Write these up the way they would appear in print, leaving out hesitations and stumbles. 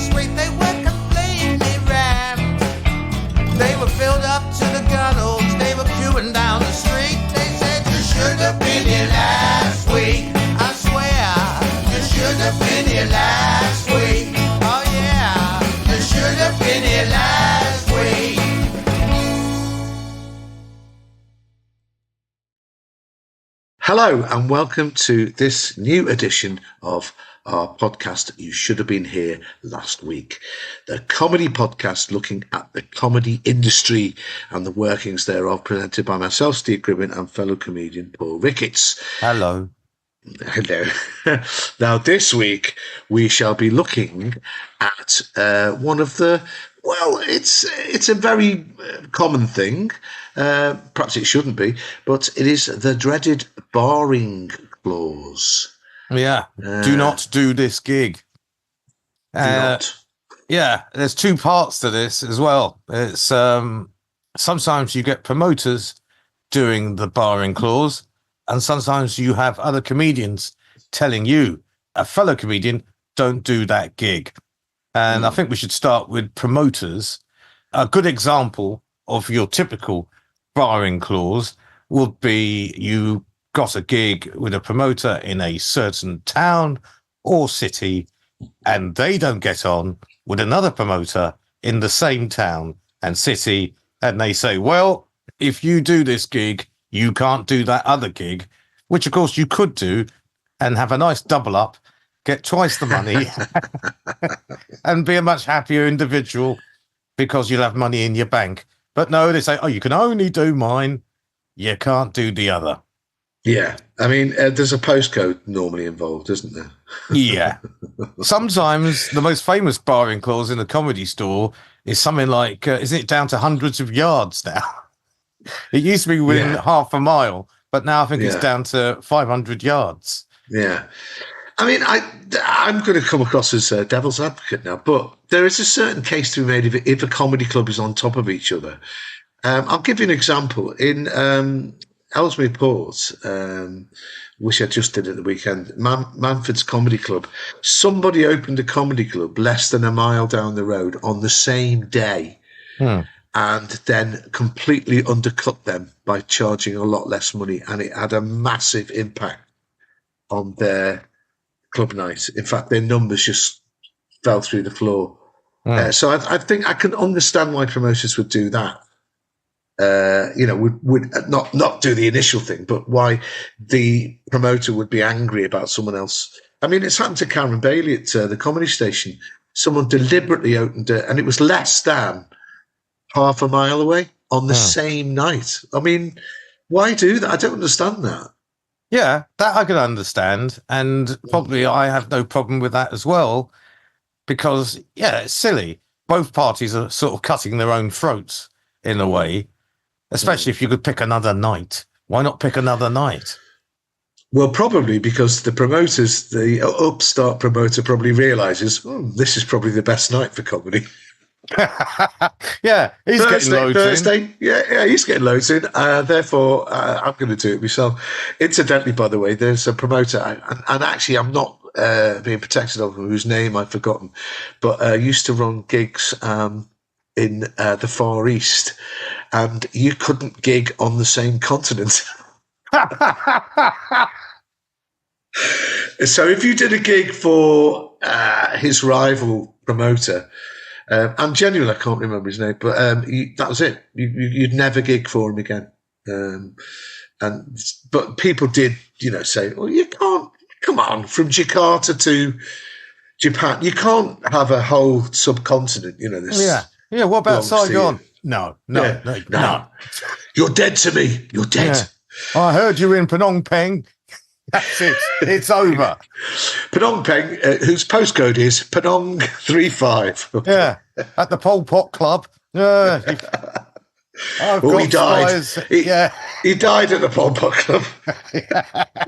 street, they were completely rammed. They were filled up to the gunnels, they were queuing down the street. They said, you should have been here last week. I swear, you should have been here last week. Oh yeah, you should have been here last week. Hello and welcome to this new edition of our podcast, You Should Have Been Here Last Week. The comedy podcast looking at the comedy industry and the workings thereof, presented by myself, Steve Gribbin, and fellow comedian Paul Ricketts. Hello. Hello. Now, this week we shall be looking at one of the, well, it's a very common thing. Perhaps it shouldn't be, but it is the dreaded barring clause. Yeah. Do not do this gig. Do not. Yeah, there's two parts to this as well. It's sometimes you get promoters doing the barring clause, and sometimes you have other comedians telling you, a fellow comedian, don't do that gig. And I think we should start with promoters. A good example of your typical barring clause would be you got a gig with a promoter in a certain town or city, and they don't get on with another promoter in the same town and city, and they say, well, if you do this gig, you can't do that other gig, which of course you could do and have a nice double up, get twice the money and be a much happier individual because you'll have money in your bank. But no, they say, oh, you can only do mine, you can't do the other. Yeah, I mean, there's a postcode normally involved, isn't there? Yeah. Sometimes the most famous barring clause in a comedy store is something like, isn't it down to hundreds of yards now? It used to be within half a mile, but now I think it's down to 500 yards. Yeah. I mean, I'm going to come across as a devil's advocate now, but there is a certain case to be made if a comedy club is on top of each other. I'll give you an example. In Ellesmere Port, which I just did at the weekend, Manford's Comedy Club, somebody opened a comedy club less than a mile down the road on the same day and then completely undercut them by charging a lot less money. And it had a massive impact on their club night. In fact, their numbers just fell through the floor. So I think I can understand why promoters would do that. Would not do the initial thing, but why the promoter would be angry about someone else. I mean, it's happened to Karen Bailey at the Comedy Station. Someone deliberately opened it, and it was less than half a mile away on the same night. I mean, why do that? I don't understand that. Yeah, that I can understand, and probably I have no problem with that as well, because, it's silly. Both parties are sort of cutting their own throats in a way, especially if you could pick another night. Why not pick another night? Well, probably because the upstart promoter probably realises, this is probably the best night for comedy. Yeah, he's getting loads in. Yeah, he's getting loads in. Therefore, I'm going to do it myself. Incidentally, by the way, there's a promoter, and actually I'm not being protected of him, whose name I've forgotten, but used to run gigs in the Far East, and you couldn't gig on the same continent. So if you did a gig for his rival promoter, and genuinely I can't remember his name, but that was it. You'd never gig for him again. But people did, say, well, you can't, come on, from Jakarta to Japan, you can't have a whole subcontinent, this. Yeah, what about Saigon? No. You're dead to me. You're dead. Yeah. I heard you in Phnom Penh. That's it. It's over. Phnom Penh, whose postcode is Phnom 35. Yeah, at the Pol Pot Club. He died. He died at the Pol Pot Club.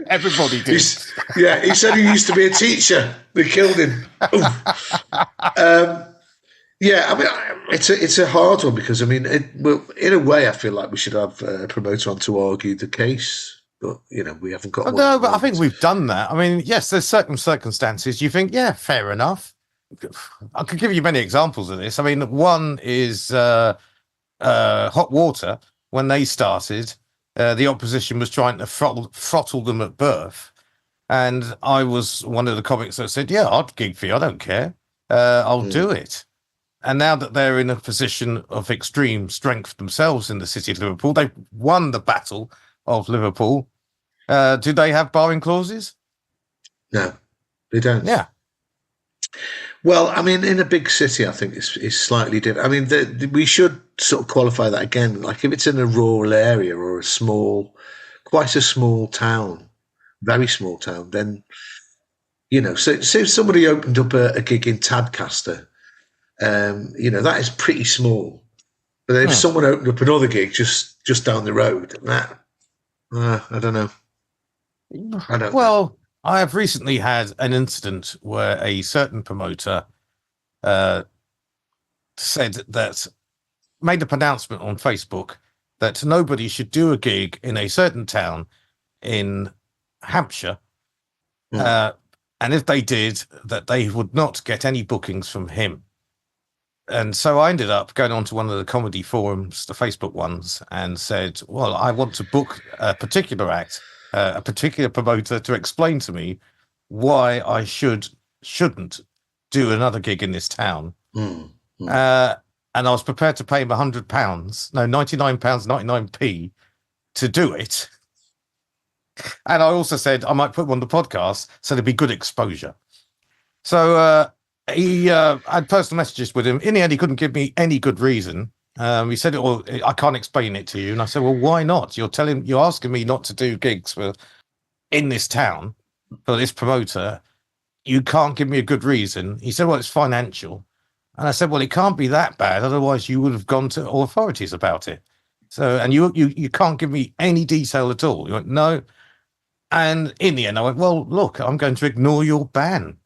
Everybody did. He said he used to be a teacher. They killed him. I mean, it's a hard one because, I mean, in a way, I feel like we should have a promoter on to argue the case. But, we haven't got one. No, but I think we've done that. I mean, yes, there's certain circumstances you think, fair enough. I could give you many examples of this. I mean, one is Hot Water. When they started, the opposition was trying to throttle them at birth. And I was one of the comics that said, yeah, I'd gig for you. I don't care. I'll do it. And now that they're in a position of extreme strength themselves in the city of Liverpool, they've won the battle of Liverpool. Do they have barring clauses? No, they don't. Yeah. Well, I mean, in a big city, I think it's slightly different. I mean, we should sort of qualify that again. Like if it's in a rural area or quite a small town, very small town, then, so if somebody opened up a gig in Tadcaster, that is pretty small. But if someone opened up another gig just down the road, I don't know. Well, I have recently had an incident where a certain promoter made a pronouncement on Facebook that nobody should do a gig in a certain town in Hampshire. And if they did, that they would not get any bookings from him. And so I ended up going on to one of the comedy forums, the Facebook ones, and said, well, I want to book a particular act, a particular promoter to explain to me why I shouldn't do another gig in this town. And I was prepared to pay him £100, no, £99.99 to do it. And I also said I might put him on the podcast so there'd be good exposure. So he had personal messages with him. In the end, he couldn't give me any good reason. He said, "Well, I can't explain it to you." And I said, "Well, why not? You're asking me not to do gigs in this town for this promoter. You can't give me a good reason." He said, "Well, it's financial." And I said, "Well, it can't be that bad. Otherwise, you would have gone to authorities about it. So, and you can't give me any detail at all." He went, "No." And in the end, I went, "Well, look, I'm going to ignore your ban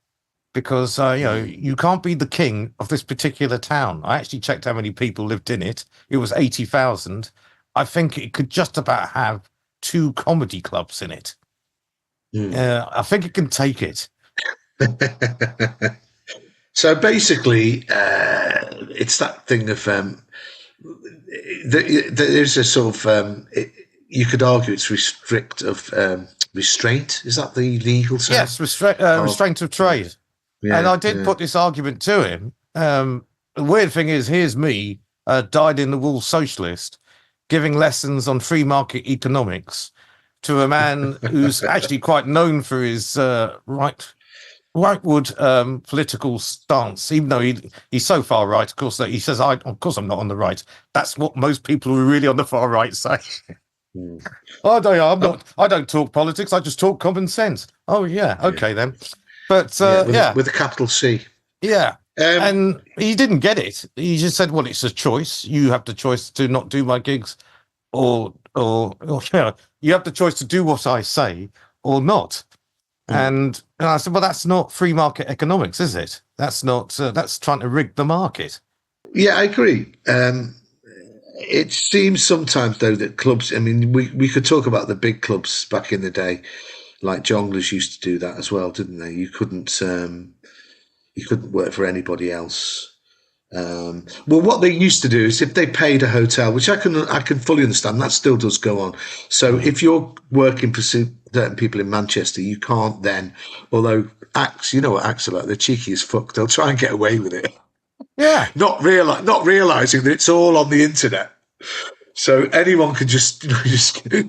because, you can't be the king of this particular town." I actually checked how many people lived in it. It was 80,000. I think it could just about have 2 comedy clubs in it. I think it can take it. So basically, it's that thing of there's a sort of you could argue it's restraint. Is that the legal term? Yes, restraint of trade. Yeah, and I did put this argument to him. The weird thing is, here's me, dyed-in-the-wool socialist, giving lessons on free market economics to a man who's actually quite known for his rightward political stance, even though he's so far right, of course, that he says, of course I'm not on the right. That's what most people who are really on the far right say. I don't talk politics, I just talk common sense. Oh, yeah, okay then. But with a capital C. Yeah. And he didn't get it. He just said, well, it's a choice. You have the choice to not do my gigs or you have the choice to do what I say or not. And I said, well, that's not free market economics, is it? That's not, that's trying to rig the market. Yeah, I agree. It seems sometimes, though, that clubs, I mean, we could talk about the big clubs back in the day, like Jongleurs used to do that as well, didn't they? You couldn't work for anybody else. Well, what they used to do is if they paid a hotel, which I can fully understand, that still does go on. So if you're working for certain people in Manchester, you can't then, although acts, you know what acts are like, they're cheeky as fuck, they'll try and get away with it. Yeah. Not realizing that it's all on the internet. So anyone can just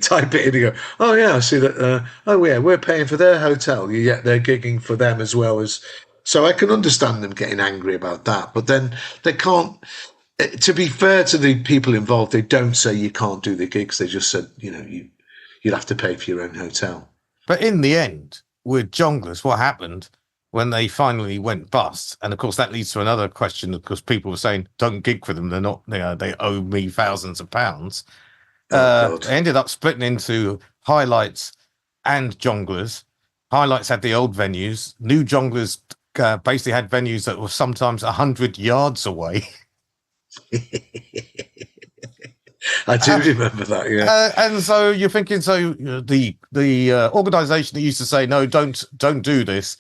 type it in and go, oh yeah, I see that. Oh yeah, we're paying for their hotel, yet they're gigging for them as well as. So I can understand them getting angry about that, but then they can't. To be fair to the people involved, they don't say you can't do the gigs. They just said, you'd have to pay for your own hotel. But in the end, with Jongleurs, what happened when they finally went bust? And of course, that leads to another question, because people were saying, don't gig for them. They're not, they owe me thousands of pounds. They ended up splitting into Highlights and Jongleurs. Highlights had the old venues. New Jongleurs basically had venues that were sometimes 100 yards away. I do remember that, yeah. And so you're thinking, the organisation that used to say, no, don't do this,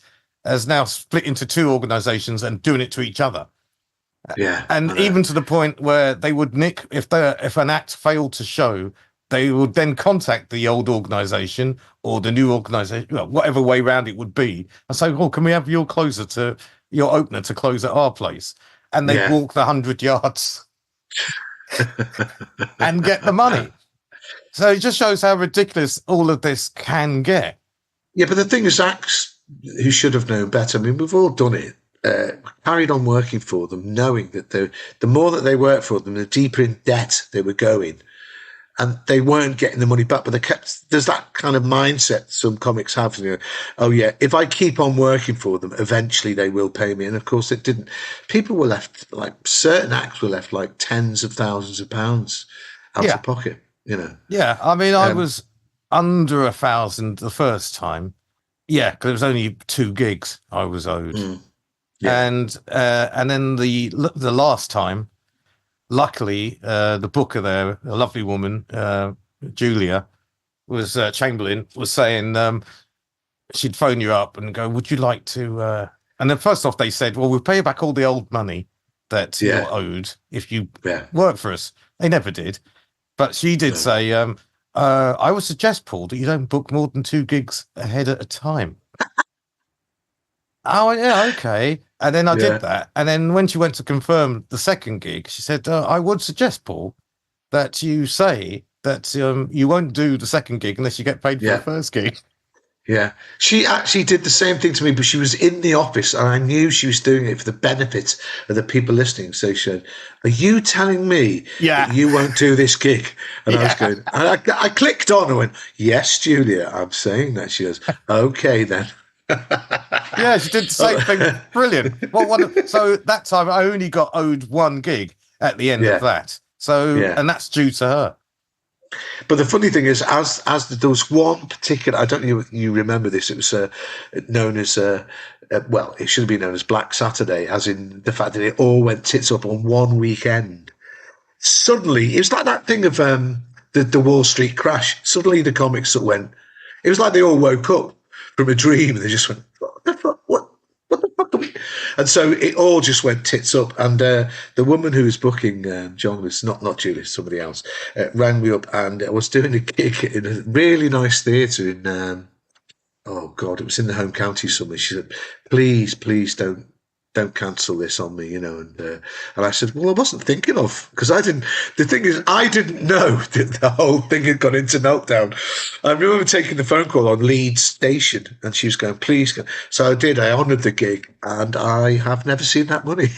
has now split into two organizations and doing it to each other. Yeah. And even to the point where they would nick, if an act failed to show, they would then contact the old organization or the new organization, well, whatever way round it would be, and say, "Oh, can we have your opener to close at our place?" And they'd walk the 100 yards and get the money. So it just shows how ridiculous all of this can get. Yeah, but the thing is, acts who should have known better, I mean, we've all done it, carried on working for them, knowing that the more that they worked for them, the deeper in debt they were going. And they weren't getting the money back, but there's that kind of mindset some comics have, oh yeah, if I keep on working for them, eventually they will pay me. And of course it didn't. People were left, certain acts were left tens of thousands of pounds out of pocket, Yeah, I mean, I was under 1,000 the first time. Yeah, because it was only 2 gigs I was owed. And then the last time, luckily, the booker there, a lovely woman, Julia, Chamberlain, was saying she'd phone you up and go, "Would you like to?" And then first off, they said, "Well, we'll pay you back all the old money that you're owed if you work for us." They never did, but she did say, "I would suggest, Paul, that you don't book more than 2 gigs ahead at a time." Oh, yeah, okay. And then I did that. And then when she went to confirm the second gig, she said, "I would suggest, Paul, that you say that you won't do the second gig unless you get paid for the first gig." Yeah. She actually did the same thing to me, but she was in the office and I knew she was doing it for the benefit of the people listening. So she said, "Are you telling me that you won't do this gig?" And I was going, and I clicked on and went, "Yes, Julia, I'm saying that." She goes, "Okay, then." Yeah, she did the same thing. Brilliant. Well, so that time I only got owed 1 gig at the end of that. So, and that's due to her. But the funny thing is, there was one particular, I don't know if you remember this, it was known as, well, it should have been known as Black Saturday, as in the fact that it all went tits up on one weekend. Suddenly, it was like that thing of the Wall Street crash. Suddenly the comics went, it was like they all woke up from a dream and they just went, "What the fuck? What the fuck are we?" And so it all just went tits up. And the woman who was booking John was not Julie, somebody else, rang me up, and I was doing a gig in a really nice theatre in oh God, it was in the home county somewhere. She said, please don't cancel this on me, and I said, well, I wasn't thinking of, because the thing is, I didn't know that the whole thing had gone into meltdown. I remember taking the phone call on Leeds Station, and she was going, "Please go." So I did, I honoured the gig, and I have never seen that money.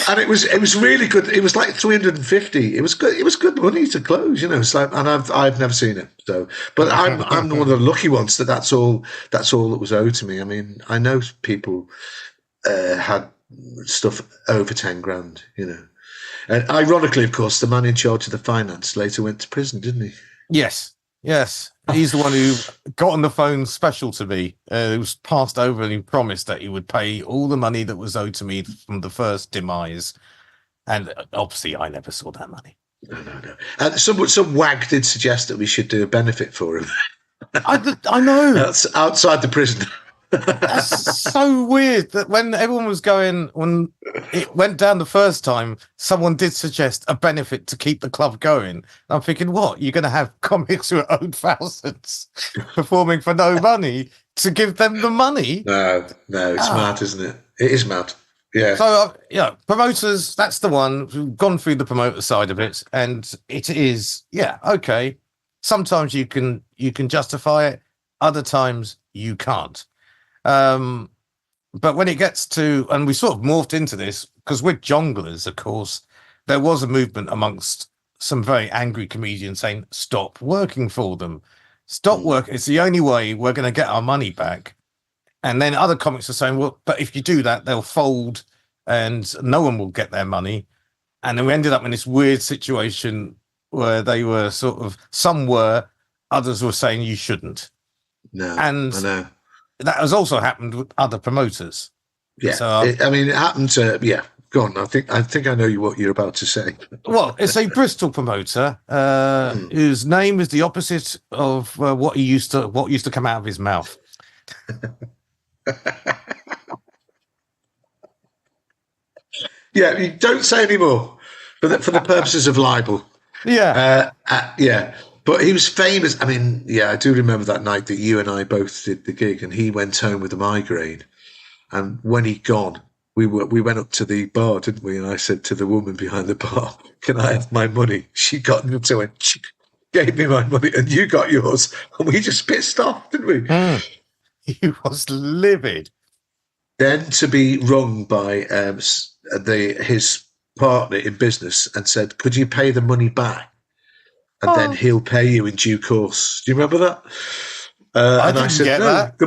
And it was really good. It was like 350. It was good. It was good money to close, It's like, and I've never seen it. So, but I'm one of the lucky ones that's all that was owed to me. I mean, I know people had stuff over 10 grand, And ironically, of course, the man in charge of the finance later went to prison, didn't he? Yes. He's the one who got on the phone special to me. It was passed over, and he promised that he would pay all the money that was owed to me from the first demise. And obviously, I never saw that money. No. Some wag did suggest that we should do a benefit for him. I know. That's outside the prison. That's so weird that when it went down the first time, someone did suggest a benefit to keep the club going. And I'm thinking, what? You're going to have comics who are owed thousands performing for no money to give them the money? No, it's mad, isn't it? It is mad. Yeah. So, promoters, that's the one. We've gone through the promoter side of it, and it is, okay. Sometimes you can justify it. Other times you can't. But when it gets to, and we sort of morphed into this, because we're jonglers, of course, there was a movement amongst some very angry comedians saying, "Stop working for them. Stop work. It's the only way we're going to get our money back." And then other comics are saying, "Well, but if you do that, they'll fold and no one will get their money." And then we ended up in this weird situation where they were some were, others were saying you shouldn't. No, and I know. That has also happened with other promoters. Yeah, so, it happened to Go on. I think I know what you're about to say. Well, it's a Bristol promoter whose name is the opposite of what used to come out of his mouth. Yeah, you don't say any more for the purposes of libel. Yeah. Yeah. But he was famous. I mean, yeah, I do remember that night that you and I both did the gig, and he went home with a migraine. And when he'd gone, we went up to the bar, didn't we? And I said to the woman behind the bar, "Can I have my money?" She got into it. She gave me my money, and you got yours, and we just pissed off, didn't we? He was livid. Then to be rung by his partner in business and said, "Could you pay the money back? And then he'll pay you in due course." Do you remember that? And I said, "No, that.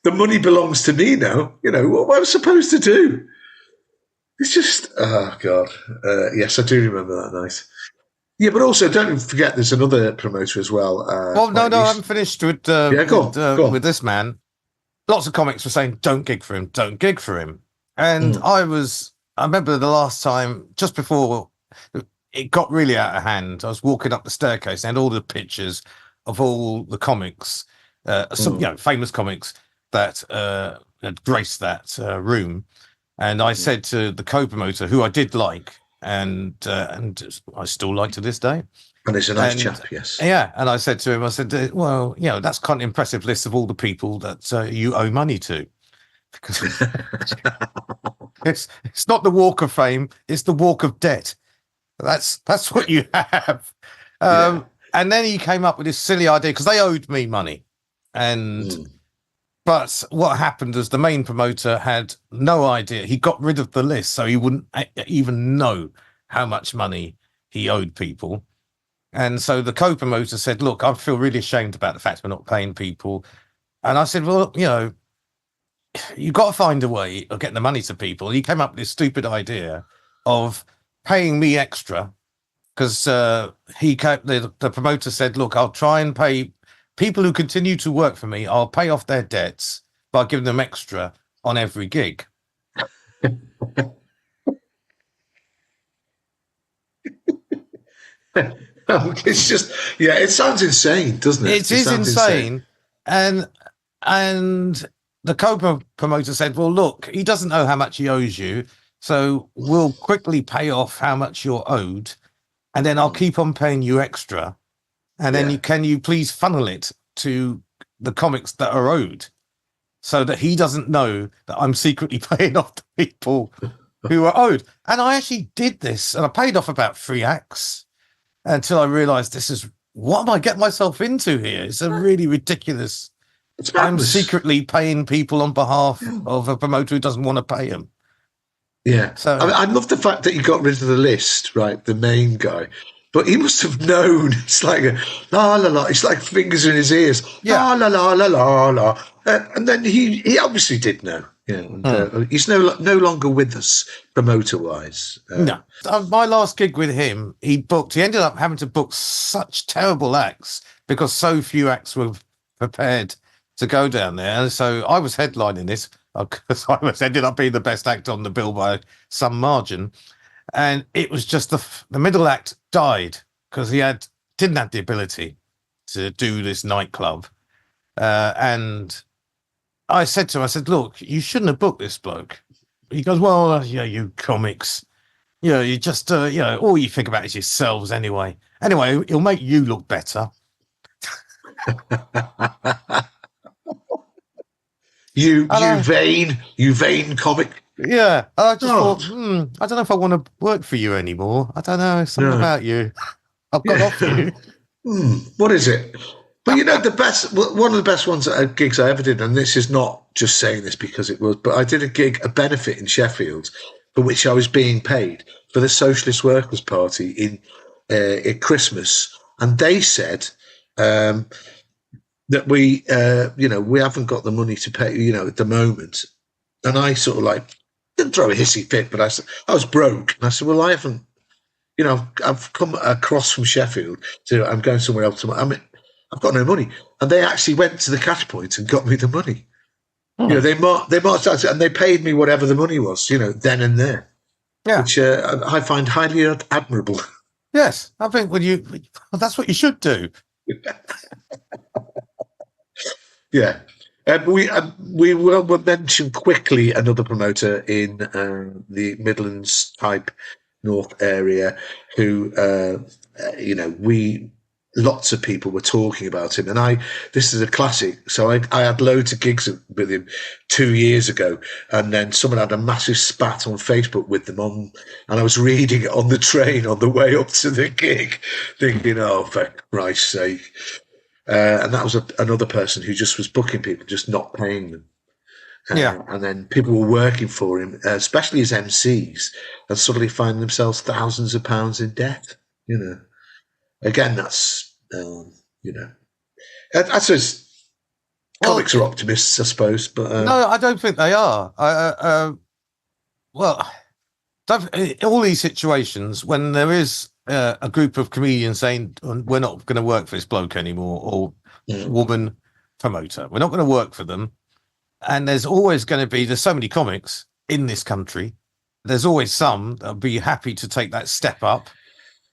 the money belongs to me now. You know, what am I supposed to do?" It's just, oh God. Yes, I do remember that night. Yeah, but also don't forget there's another promoter as well. Well, no, I haven't finished with go on. with this man. Lots of comics were saying, "Don't gig for him, don't gig for him." And I remember the last time, just before it got really out of hand, I was walking up the staircase and all the pictures of all the comics, some famous comics that had graced that room. And I said to the co-promoter, who I did like, and I still like to this day. And he's a nice chap, yes. Yeah, and I said to him, I said, well, that's quite an impressive list of all the people that you owe money to. Because it's not the walk of fame, it's the walk of debt. That's what you have. And then he came up with this silly idea, because they owed me money. But what happened was the main promoter had no idea. He got rid of the list, so he wouldn't even know how much money he owed people. And so the co-promoter said, "Look, I feel really ashamed about the fact we're not paying people." And I said, "Well, you've got to find a way of getting the money to people." He came up with this stupid idea of paying me extra, because the promoter said, "Look, I'll try and pay people who continue to work for me. I'll pay off their debts by giving them extra on every gig." It's just, it sounds insane, doesn't it? It is insane. And the co-promoter said, "Well, look, he doesn't know how much he owes you, so we'll quickly pay off how much you're owed, and then I'll keep on paying you extra. And then can you please funnel it to the comics that are owed, so that he doesn't know that I'm secretly paying off the people who are owed." And I actually did this, and I paid off about 3 acts until I realized, this is, what am I getting myself into here? It's a really ridiculous. I'm secretly paying people on behalf of a promoter who doesn't want to pay them. Yeah. So I love the fact that you got rid of the list, right? The main guy. But he must have known. It's like la la la. It's like fingers in his ears. La la la la la la. And then he obviously did know. Yeah. And, he's no longer with us, promoter wise. No. My last gig with him, he ended up having to book such terrible acts because so few acts were prepared to go down there. And so I was headlining this, because I ended up being the best act on the bill by some margin. And it was just the middle act died because he didn't have the ability to do this nightclub. And I said to him, "Look, you shouldn't have booked this bloke." He goes, "Well, you comics, you just, all you think about is yourselves anyway. Anyway, it'll make you look better." You vain comic. Yeah, I just thought, I don't know if I want to work for you anymore. I don't know, something about you. I've got off you. What is it? But one of the best gigs I ever did, and this is not just saying this because it was, but I did a benefit in Sheffield, for which I was being paid for the Socialist Workers' Party in Christmas, and they said that we haven't got the money to pay, at the moment, and I sort of didn't throw a hissy fit, but I was broke, and I said, "Well, I haven't, I've come across from Sheffield, so I'm going somewhere else. I've got no money." And they actually went to the cash point and got me the money. They marched out and they paid me whatever the money was, then and there. Yeah. which I find highly admirable. Yes, I think that's what you should do. Yeah. We will mention quickly another promoter in the Midlands type North area who, lots of people were talking about him. And this is a classic. So I had loads of gigs with him 2 years ago. And then someone had a massive spat on Facebook with them and I was reading it on the train on the way up to the gig, thinking, oh, for Christ's sake. And that was another person who just was booking people, just not paying them. Yeah. And then people were working for him, especially as MCs, and suddenly find themselves thousands of pounds in debt. Again, that's, I suppose comics are optimists, I suppose. But no, I don't think they are. Well, all these situations when there is a group of comedians saying we're not going to work for this bloke anymore or woman promoter, we're not going to work for them, and there's always going to be, there's so many comics in this country, there's always some that'll be happy to take that step up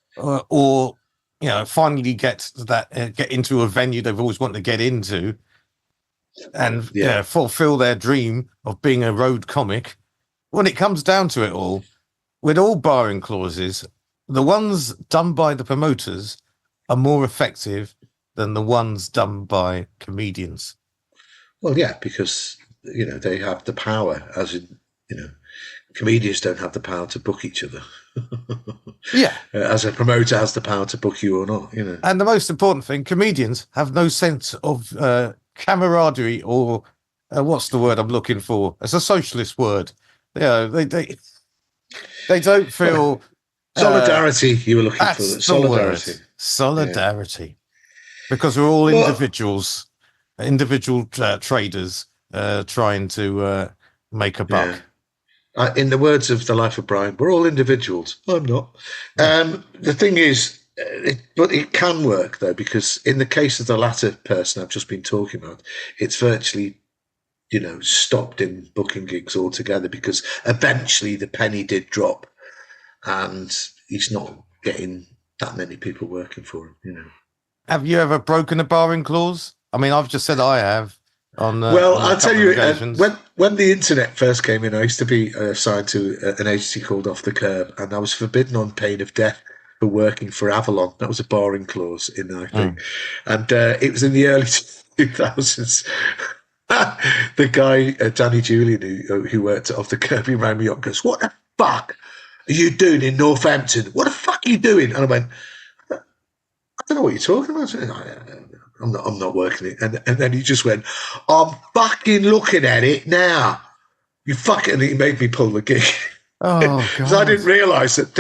or finally get into a venue they've always wanted to get into and fulfill their dream of being a road comic. When it comes down to it all, with all barring clauses, the ones done by the promoters are more effective than the ones done by comedians. Well, yeah, because, they have the power, as in, comedians don't have the power to book each other. Yeah. As a promoter has the power to book you or not, And the most important thing, comedians have no sense of camaraderie or what's the word I'm looking for? It's a socialist word. They don't feel... solidarity, you were looking for. Solidarity. Solidarity. Yeah. Because we're all individuals, individual traders trying to make a buck. Yeah. In the words of The Life of Brian, we're all individuals. I'm not. The thing is, but it can work, though, because in the case of the latter person I've just been talking about, it's virtually, stopped him booking gigs altogether because eventually the penny did drop. And he's not getting that many people working for him, Have you ever broken a barring clause? I mean, I've just said I have. I'll tell you, when the internet first came in, I used to be assigned to an agency called Off the Curb, and I was forbidden on pain of death for working for Avalon. That was a barring clause in that thing. And it was in the early 2000s. The guy, Danny Julian, who worked at Off the Curb, he rang me up and goes, "What the fuck are you doing in Northampton? What the fuck are you doing?" And I went, "I don't know what you're talking about. I'm not working it." And then he just went, "I'm fucking looking at it now. You fucking..." And he made me pull the gig. Oh, God. Because I didn't realise that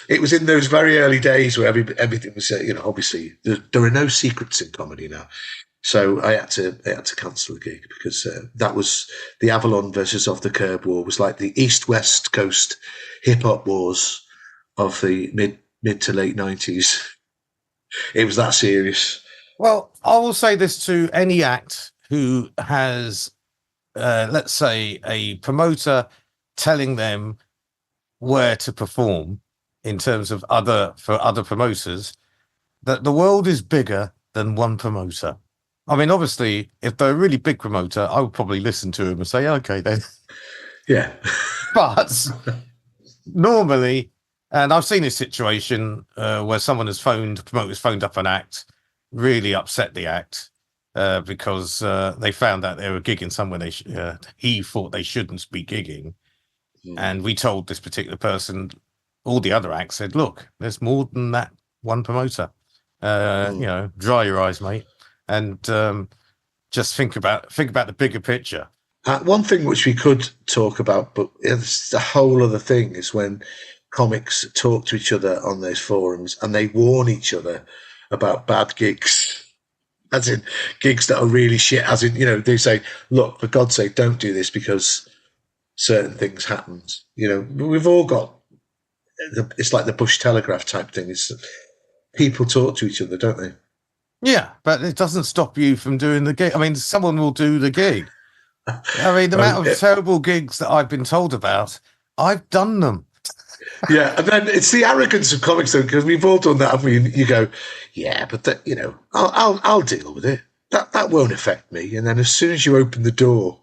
it was in those very early days where everything was, obviously there are no secrets in comedy now. So I had to cancel the gig because that was the Avalon versus Off the Curb war was like the East-West Coast hip-hop wars of the mid to late 90s. It was that serious. Well, I will say this to any act who has, let's say, a promoter telling them where to perform in terms of other promoters, that the world is bigger than one promoter. I mean, obviously, if they're a really big promoter, I would probably listen to him and say, okay, then. Yeah. But normally, and I've seen this situation where promoter's phoned up an act, really upset the act because they found out they were gigging somewhere he thought they shouldn't be gigging. And we told this particular person, all the other acts said, look, there's more than that one promoter. Dry your eyes, mate. And just think about the bigger picture. One thing which we could talk about, but it's a whole other thing, is when comics talk to each other on those forums and they warn each other about bad gigs, as in gigs that are really shit, as in, they say, look, for God's sake, don't do this because certain things happened. We've all got, it's like the Bush Telegraph type thing. It's people talk to each other, don't they? Yeah, but it doesn't stop you from doing the gig. I mean, someone will do the gig. I mean, the amount of terrible gigs that I've been told about, I've done them. Yeah, and then it's the arrogance of comics, though, because we've all done that, haven't we? You go, yeah, but that, I'll deal with it. That won't affect me. And then as soon as you open the door,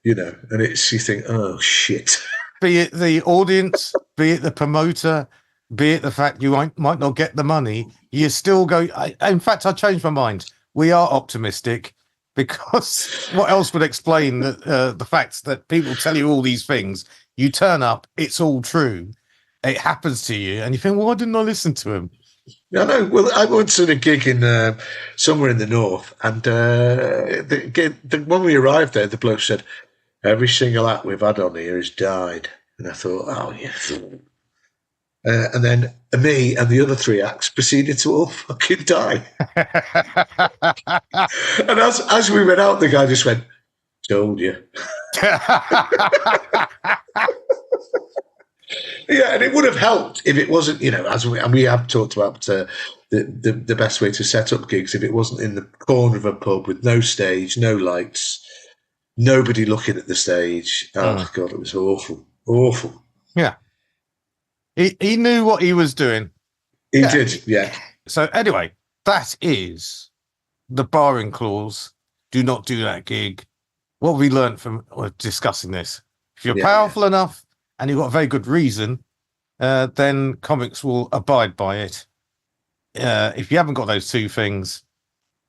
and you think, oh shit. Be it the audience, be it the promoter, be it the fact you might not get the money, you still go. In fact, I changed my mind. We are optimistic, because what else would explain the fact that people tell you all these things? You turn up, it's all true. It happens to you, and you think, well, why didn't I listen to him? I know. Well, I once did a gig in somewhere in the north, and when we arrived there, the bloke said, every single act we've had on here has died. And I thought, oh, yes. And then me and the other 3 acts proceeded to all fucking die. And as we went out, the guy just went, told you. Yeah, and it would have helped if it wasn't, as we have talked about the best way to set up gigs, if it wasn't in the corner of a pub with no stage, no lights, nobody looking at the stage. Oh, God, it was awful. Awful. Yeah. He knew what he was doing. He did, yeah. So anyway, that is the barring clause. Do not do that gig. What have we learned from discussing this? If you're powerful enough and you've got a very good reason, then comics will abide by it. If you haven't got those 2 things,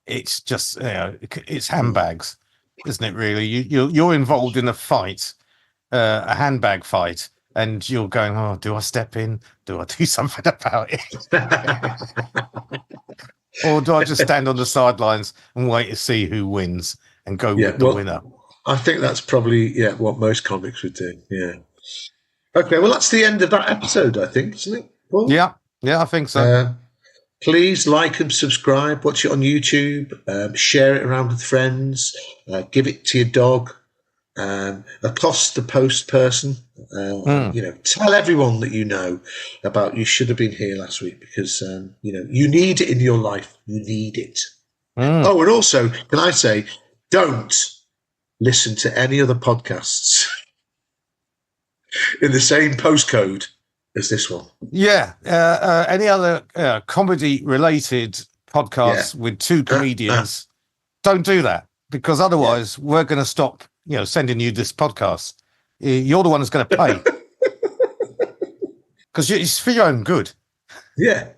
it's just it's handbags, isn't it? Really, you're involved in a fight, a handbag fight, and you're going, oh, do I step in? Do I do something about it? Or do I just stand on the sidelines and wait to see who wins and go with the winner? I think that's probably what most comics would do. Yeah. Okay, well, that's the end of that episode, I think, isn't it, Paul? Yeah, I think so. Please like and subscribe. Watch it on YouTube. Share it around with friends. Give it to your dog. Accost the post person. Tell everyone that you know about you should have been here last week, because you need it in your life. You need it. Oh, and also, can I say, don't listen to any other podcasts in the same postcode as this one. Yeah. Any other comedy-related podcasts with 2 comedians, don't do that, because otherwise we're going to stop, sending you this podcast. You're the one who's going to pay. Because it's for your own good. Yeah.